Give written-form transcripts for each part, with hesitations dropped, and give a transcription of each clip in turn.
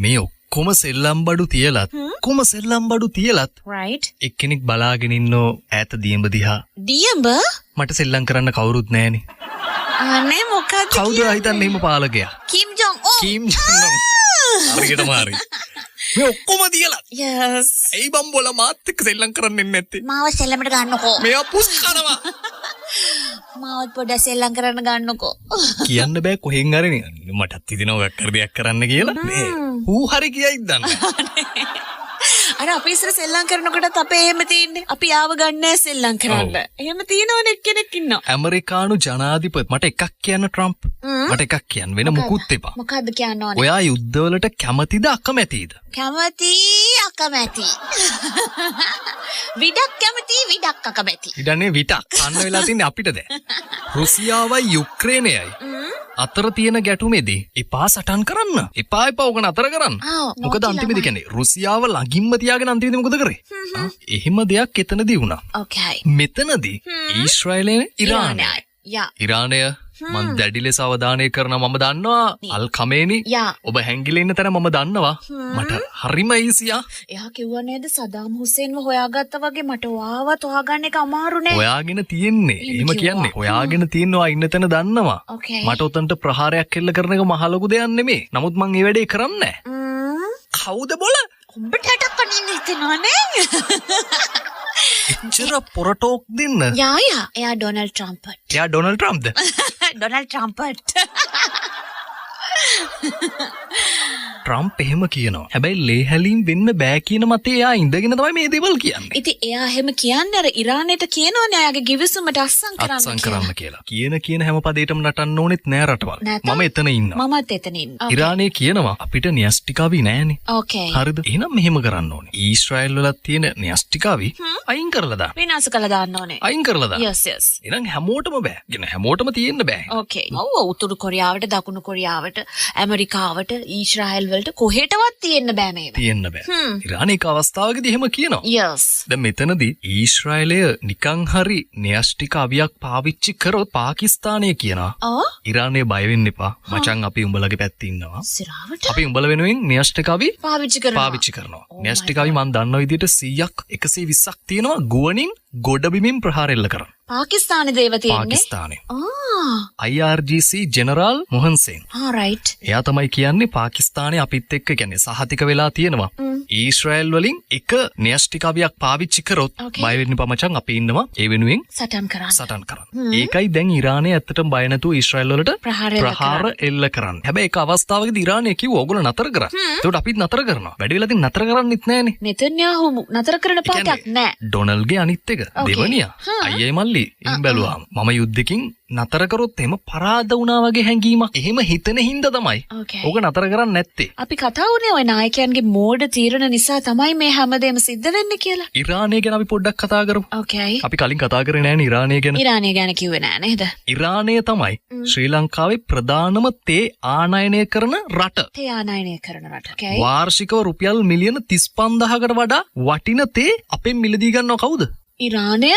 මේ ඔක්කොම සෙල්ලම් බඩු තියලත් right එක්කෙනෙක් බලාගෙන ඉන්නෝ ඈත දියඹ දිහා. දියඹ මට සෙල්ලම් කරන්න කවුරුත් නැහනේ. අනේ මොකද කවුද හිතන්නේ එහෙම පාලකයා? කිම් ජොන් හරියටම හරි. මේ ඔක්කොම තියලත් yes ඒ බම්බෝල මාත් එක්ක සෙල්ලම් කරන්නේ නැත්තේ. මාව සෙල්ලමට ගන්නකෝ. මෙයා පුස් කරනවා. මාවත් පොඩ්ඩක් සෙල්ලම් කරන්න ගන්නකෝ. කියන්න බෑ කොහෙන් හරි මටත් හිතෙනවා ඔයක් කර දෙයක් කරන්න කියලා. මේ ඌ හරි කියයිද දන්නේ. අර අපි ඉස්සර සෙල්ලම් කරනකොටත් අපේ එහෙම තියෙන්නේ. අපි ආව ගන්නෑ සෙල්ලම් කරන්න. එහෙම තියෙනවනේ කෙනෙක් ඉන්නවා. ඇමරිකානු ජනාධිපති මට එකක් කියන්න ට්‍රම්ප්. මට එකක් කියන්න වෙන මුකුත් එපා. මොකද්ද කියන්න ඕනේ? ඔයා යුද්ධවලට කැමතිද අකමැතිද? කැමති අකමැති. විඩක් කැමති විඩක් අකමැති. ඉඩන්නේ විටක් කන්න වෙලා තින්නේ අපිට දැන්. රුසියාවයි යුක්‍රේනයයි අතර තියෙන ගැටුමේදී එපා සටන් කරන්න. එපා ඕක නතර කරන්න. මොකද අන්තිමේදී කියන්නේ රුසියාව ළඟින්ම තියාගෙන අන්තිමේදී මොකද කරේ? එහෙම දෙයක් එතනදී වුණා. okay මෙතනදී ඊශ්‍රායලය ඉරානය. ඉරානය මන් දැඩි ලෙස අවධානය කරනවා. මම දන්නවා අල් කමේනි ඔබ හැංගිලා ඉන්න තැන මම දන්නවා. මට හරිම ඊසියා. එයා කිව්වා නේද සදාම් හුසේන්ව හොයාගත්තා වගේ මට ඔයාවත් හොයාගන්න එක අමාරු නේ. හොයාගෙන තියෙන්නේ. එහෙම කියන්නේ. හොයාගෙන තියෙනවා ඉන්න තැන දන්නවා. මට උතන්ට ප්‍රහාරයක් එල්ල කරන එක මහ ලොකු දෙයක් නෙමෙයි. නමුත් මං ඒ වැඩේ කරන්නේ නැහැ. කවුද බොල? උඹට අටපණින්න හිතෙනවනේ. එච්චර පොරටෝක් දෙන්න. එයා ඩොනල්ඩ් ට්‍රම්ප්. එයා ඩොනල්ඩ් ට්‍රම්ප්ද? Donald Trump. ට්‍රම්ප් එහෙම කියනවා. හැබැයි ලේහැලින් වෙන්න බෑ කියන මතේ එයා ඉඳගෙන තමයි මේ දේවල් කියන්නේ. ඉතින් එයා එහෙම කියන්නේ අර ඉරානයට කියනෝනේ අයගේ ගිවිසුමට අස්සම් කරන්න කියලා. කියන හැම පදේටම නටන්න ඕනෙත් නෑ රටවල්. මම එතන ඉන්නවා. මමත් එතන ඉන්නවා. ඉරානයේ කියනවා අපිට න්‍යෂ්ටිකාවි නෑනේ. ඕකේ. හරිද? එහෙනම් මෙහෙම කරන්න ඕනේ. ඊශ්‍රායල් වල තියෙන න්‍යෂ්ටිකාවි අයින් කරලා දාන්න. විනාශ කළා දාන්න ඕනේ. අයින් කරලා දාන්න. yes yes. එහෙනම් හැමෝටම බෑ. කියන හැමෝටම තියෙන්න බෑ. ඕකේ. ඔව් උතුරු කොරියාවට දකුණු කොරියාවට ඇමරිකාවට ඊශ්‍රායල් වලට කොහෙටවත් තියෙන්න බෑ මේවා. තියෙන්න බෑ. ඉරානයක අවස්ථාවකදී එහෙම කියනවා. yes. දැන් මෙතනදී ඊශ්‍රායලය නිකන් හරි න්‍යෂ්ටික අවියක් පාවිච්චි කරොත් පාකිස්තානය කියනවා. ඉරානය බය වෙන්න එපා. මචං අපි උඹලගේ පැත්තේ ඉන්නවා. සිරාවට. අපි උඹල වෙනුවෙන් න්‍යෂ්ටික අවි පාවිච්චි කරනවා. න්‍යෂ්ටික අවි මන් දන්න විදිහට 100ක් 120ක් තියෙනවා ගුවනින් ගොඩබිමින් ප්‍රහාර එල්ල කරන්න. පාකිස්තානේ දේව තියෙන්නේ. පාකිස්තානේ. IRGC general Mohan Sen. right. එයා තමයි කියන්නේ පාකිස්තානේ අපිත් එක්ක කියන්නේ සහතික වෙලා තියෙනවා. ඊශ්‍රායල් වලින් එක න්‍යෂ්ටික අවියක් පාවිච්චි කරොත් බය වෙන්න එපා මචං අපි ඉන්නවා ඒ වෙනුවෙන් සටන් කරන්න. ඒකයි දැන් ඉරානය ඇත්තටම බය නැතුව ඊශ්‍රායල් වලට ප්‍රහාර එල්ල කරන්නේ. හැබැයි ඒක අවස්ථාවකදී ඉරානය කිව්වා ඔයගොල්ලෝ නතර කරා. ඒකට අපිත් නතර කරනවා. වැඩි වෙලා තින් නතර කරන්නෙත් නෑනේ. නෙතන්යාහු නතර කරන පාටක් නෑ. ඩොනල්ගේ අනිත් එක දෙවනියා. අයියයි මල්ලි එහෙම බැලුවාම මම යුද්ධකින් නතර කරොත් එහෙම පරාද වුණා වගේ හැඟීමක් එහෙම හිතෙන හින්දා තමයි. ඕක නතර කරන්නේ නැත්තේ. අපි කතා වුණේ ඔය නායකයන්ගේ මෝඩ තීරණ නිසා තමයි මේ හැමදේම සිද්ධ වෙන්නේ කියලා. ඉරානය ගැන අපි පොඩ්ඩක් කතා කරමු. okay. අපි කලින් කතා කරේ නෑනේ ඉරානය ගැන. ඉරානය ගැන කිව්වේ නෑ නේද? ඉරානය තමයි ශ්‍රී ලංකාවේ ප්‍රධානම තේ ආනයනය කරන රට. තේ ආනයනය කරන රට. okay. වාර්ෂිකව රුපියල් මිලියන 35000කට වඩා වටින තේ අපෙන් මිලදී ගන්නව කවුද? ඉරානය?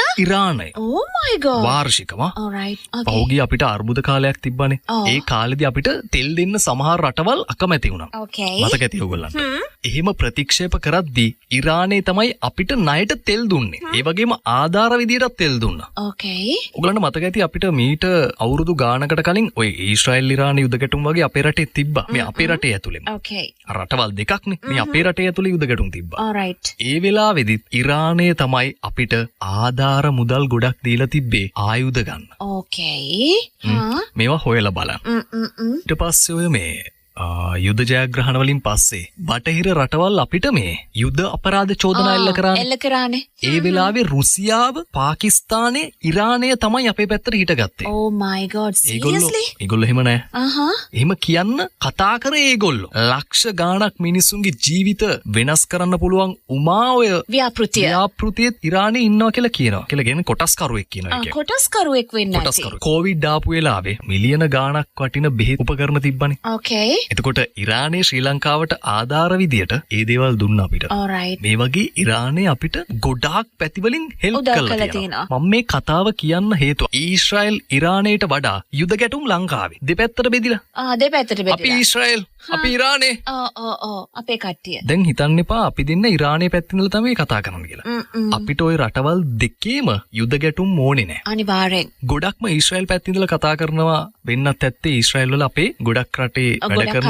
Oh my god. වාර්ෂිකව. alright. පහුගිය අපිට අර්බුද කාලයක් තිබ්බනේ. ඒ කාලෙදී අපිට තෙල් දෙන්න සමහර රටවල් අකමැති වුණා. okay. මතක ඇති ඔයගොල්ලන්ට. එහෙම ප්‍රතික්ෂේප කරද්දී ඉරානය තමයි අපිට ණයට තෙල් දුන්නේ. ඒ වගේම ආධාර විදියටත් තෙල් දුන්නා. okay. ඔයගොල්ලන්ට මතක ඇති අපිට මීට අවුරුදු ගානකට කලින් ඔය ඊශ්‍රායල් ඉරාන යුද්ධ ගැටුම් වගේ අපේ රටේ තිබ්බා. මේ අපේ රටේ ඇතුළෙම. okay. රටවල් දෙකක්නේ. මේ අපේ රටේ ඇතුළේ යුද්ධ ගැටුම් තිබ්බා. alright. ඒ වෙලාවේදී ඉරානය තමයි අපිට ආධාර මුදල් ගොඩක් දීලා තිබ්බේ ආයුධ ගන්න. okay. මේවා හොයලා බලන්න. ඊට පස්සේ ඔය මේ යුද්ධ ජයග්‍රහණ වලින් පස්සේ බටහිර රටවල් අපිට මේ යුද්ධ අපරාධ චෝදනා එල්ල කරානේ. ඒ වෙලාවේ රුසියාව, පාකිස්තානය, ඉරානය තමයි අපේ පැත්තට හිටගත්තේ. oh my god. seriously? ඒගොල්ලෝ එහෙම නෑ. එහෙම කියන්න කතා කරේ ඒගොල්ලෝ. ලක්ෂ ගාණක් මිනිසුන්ගේ ජීවිත වෙනස් කරන්න පුළුවන් උමා ඔය ව්‍යාපෘතියේ ඉරානයේ ඉන්නවා කියලා කියනවා. කියලා කියන්නේ කොටස්කරුවෙක් කියනවා කියන්නේ. කොටස්කරුවෙක් වෙන්න ඇති. කොවිඩ් ආපු වෙලාවේ මිලියන ගාණක් වටින බෙහෙත් උපකරණ තිබ්බනේ. okay. එතකොට ඉරානය ශ්‍රී ලංකාවට ආධාර විදියට ඒ දේවල් දුන්නා අපිට. මේ වගේ ඉරානය අපිට ගොඩාක් පැතිවලින් හෙල්ප් කරලා තියෙනවා. මම මේ කතාව කියන්න හේතුව ඊශ්‍රායල් ඉරානයට වඩා යුද ගැටුම් ලංකාවේ දෙපැත්තට බෙදිලා. දෙපැත්තට බෙදිලා. අපි ඊශ්‍රායල් අපි ඉරානේ. ඕ අපේ කට්ටිය. දැන් හිතන්න එපා අපි දෙන්න ඉරානයේ පැත්තේ ඉඳලා තමයි කතා කරන්නේ කියලා. අපිට ওই රටවල් දෙකේම යුද ගැටුම් ඕනේ නැහැ. අනිවාර්යෙන්. ගොඩක්ම ඊශ්‍රායල් පැත්තේ ඉඳලා කතා කරනවා වෙන්නත් ඇත්තේ ඊශ්‍රායල් වල අපේ ගොඩක් රටේ වැඩ කරන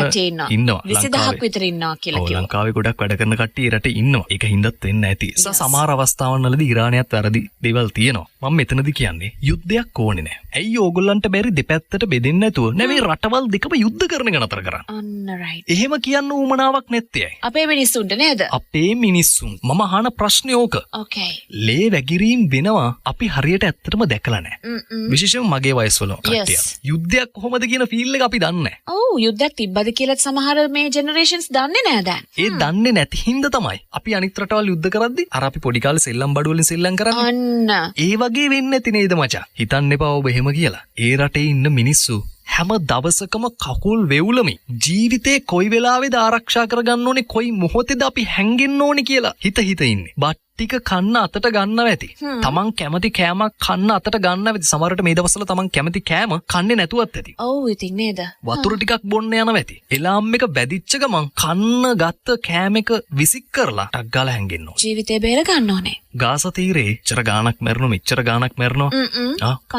ඉන්නවා. 20000ක් විතර ඉන්නවා කියලා කිව්වා. ලංකාවේ ගොඩක් වැඩ කරන කට්ටිය රටේ ඉන්නවා. ඒක හින්දාත් වෙන්න ඇති. සමහර අවස්ථාවන් වලදී ඉරානයත් වැරදි දේවල් තියෙනවා. මම මෙතනදී කියන්නේ යුද්ධයක් ඕනේ නැහැ. ඇයි ඕගොල්ලන්ට බැරි දෙපැත්තට බෙදෙන්න නැතුව නෙවෙයි රටවල් දෙකම යුද්ධ කරන එක නතර කරන්න. අන්න රයිට්. එහෙම කියන්න උවමනාවක් නැත්තේ ඇයි? අපේ මිනිස්සුන්ට නේද? අපේ මිනිස්සුන්. මම අහන ප්‍රශ්නේ ඕක. ඕකේ. ලේ වැගිරීම් වෙනවා අපි හරියට ඇත්තටම දැකලා නැහැ. විශේෂයෙන්ම මගේ වයස්වල කට්ටිය. යුද්ධයක් කොහොමද කියන ෆීල් එක අපි දන්නේ නැහැ. ඔව් යුද්ධයක් තිබ්බද කියලා සමහර මේ ජෙනරේෂන්ස් දන්නේ නැහැ දැන්. ඒ දන්නේ නැති හින්දා තමයි අපි අනිත් රටවල් යුද්ධ කරද්දි අර අපි පොඩි කාලේ සෙල්ලම් බඩු වලින් සෙල්ලම් කරන්නේ. අන්න. ඒ වගේ වෙන්නේ නැති නේද මචං? හිතන්න එපා ඔබ එහෙම කියලා. ඒ රටේ ඉන්න මිනිස්සු හැම දවසකම කකුල් වෙවුලමින් ජීවිතේ කොයි වෙලාවෙද ආරක්ෂා කරගන්න ඕනේ කොයි මොහොතේද අපි හැංගෙන්න ඕනේ කියලා හිත ඉන්නේ. ටික කන්න අතට ගන්නව ඇති. තමන් කැමති කෑමක් කන්න අතට ගන්නව ඇති. සමහරට මේ දවස්වල තමන් කැමති කෑම කන්නේ නැතුවත් ඇති. ඔව් ඉතින් නේද? වතුර ටිකක් බොන්න යනවා ඇති. එලාම් එක බැදිච්ච ගමන් කන්න ගත්ත කෑම එක විසික් කරලා ටක් ගාලා හැංගෙන්න ඕනේ. ජීවිතේ බේර ගන්න ඕනේ. ගාසා තීරේ ඉච්චර ගාණක් මැරෙනවා මෙච්චර ගාණක් මැරෙනවා.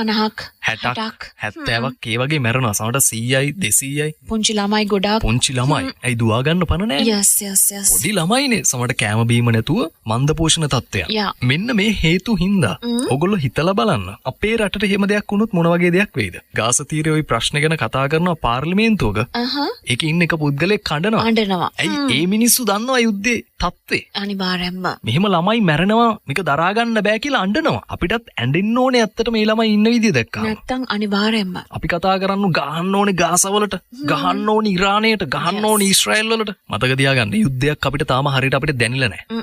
50ක් 60ක් 70ක් ඒ වගේ මැරෙනවා. සමහරට 100යි 200යි. පුංචි ළමයි ගොඩාක්. පුංචි ළමයි. ඇයි දුවා ගන්න පණ නැහැ? යස්. පොඩි ළමයිනේ. සමහරට කෑම බීම නැතුව මන්ද පෝෂණ තත්ත්වයක්. මෙන්න මේ හේතු හින්දා ඔගොල්ලෝ හිතලා බලන්න අපේ රටට එහෙම දෙයක් වුණොත් මොන වගේ දෙයක් වෙයිද? ගාසා තීරේ ওই ප්‍රශ්න ගැන කතා කරනවා පාර්ලිමේන්තුවක. ඒකේ ඉන්න එක පුද්ගලෙක් කඩනවා. ඇයි ඒ මිනිස්සු දන්නවා යුද්ධේ තත්ත්වේ? අනිවාර්යෙන්ම. මෙහෙම ළමයි මැරෙනවා මේක දරා ගන්න බෑ කියලා අඬනවා. අපිටත් ඇඬෙන්න ඕනේ ඇත්තට මේ ළමයි ඉන්න විදිය දැක්කම. නැත්තම් අනිවාර්යෙන්ම. අපි කතා කරන්නේ ගහන්න ඕනේ ගාසා වලට, ගහන්න ඕනේ ඉරානයට, ගහන්න ඕනේ ඊශ්‍රායල් වලට. මතක තියාගන්න යුද්ධයක් අපිට තාම හරියට අපිට දැනෙලා නැහැ.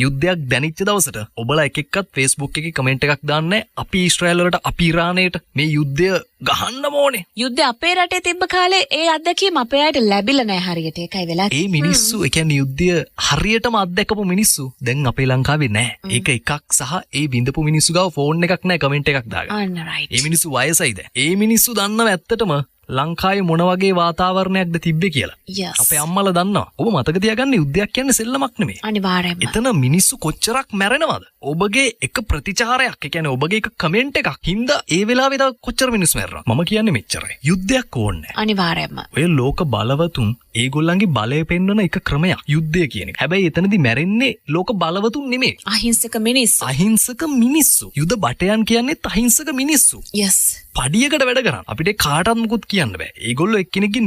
යුද්ධයක් දැනෙච්ච දවසට ඔබලා එක එක්කත් Facebook එකේ කමෙන්ට් එකක් දාන්නේ අපි ඊශ්‍රායල් වලට අපි ඉරානයට මේ යුද්ධය ගහන්න ඕනේ. යුද්ධය අපේ රටේ තිබ්බ කාලේ ඒ අත්දැකීම අපේ අයට ලැබිලා නැහැ හරියට. ඒකයි වෙලා තියෙන්නේ. ඒ මිනිස්සු ඒ කියන්නේ යුද්ධය හරියටම අත්දැකපු මිනිස්සු දැන් අපේ ලංකාවේ නැහැ. ඒක එකක් සහ ඒ විඳපු මිනිස්සු ගාව ෆෝන් එකක් නැහැ කමෙන්ට් එකක් දාගන්න. අන්න රයිට්. ඒ මිනිස්සු වයසයිද? ඒ මිනිස්සු දන්නව ඇත්තටම ලංකාවේ මොන වගේ වාතාවරණයක්ද තිබ්බේ කියලා. අපේ අම්මලා දන්නවා. ඔබ මතක තියාගන්න යුද්ධයක් කියන්නේ සෙල්ලමක් නෙමෙයි. අනිවාර්යයෙන්ම. එතන මිනිස්සු කොච්චරක් මැරෙනවද? ඔබගේ එක ප්‍රතිචාරයක්, ඒ කියන්නේ ඔබගේ එක කමෙන්ට් එකක් හින්දා ඒ වෙලාවේ තව කොච්චර මිනිස්සු මැරෙනවද? මම කියන්නේ මෙච්චරයි. යුද්ධයක් ඕනේ. අනිවාර්යයෙන්ම. ඔය ලෝක බලවතුන් ඒගොල්ලන්ගේ බලය පෙන්වන එක ක්‍රමයක් යුද්ධය කියන එක. හැබැයි එතනදී මැරෙන්නේ ලෝක බලවතුන් නෙමෙයි. අහිංසක මිනිස්සු. අහිංසක මිනිස්සු. යුද බටයන් කියන්නේත් අහිංසක මිනිස්සු. යස්. පඩියකට වැඩ කරන. අපිට කාටවත් මුකුත් කියන්න බෑ. ඒගොල්ලෝ එක්කෙනෙක්ගේ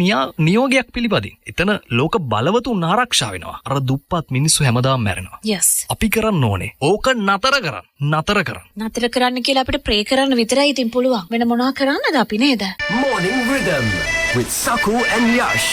නියෝගයක් පිළිපදින්. එතන ලෝක බලවතුන් ආරක්ෂා වෙනවා. අර දුප්පත් මිනිස්සු හැමදාම මැරෙනවා. යස්. අපි කරන්න ඕනේ ඕක නතර කරන්න කියලා අපිට ප්‍රේ කරන්න විතරයි ඉතින් පුළුවන්. වෙන මොනවා කරන්නද අපි නේද? Morning Rhythm with Saku and Yash.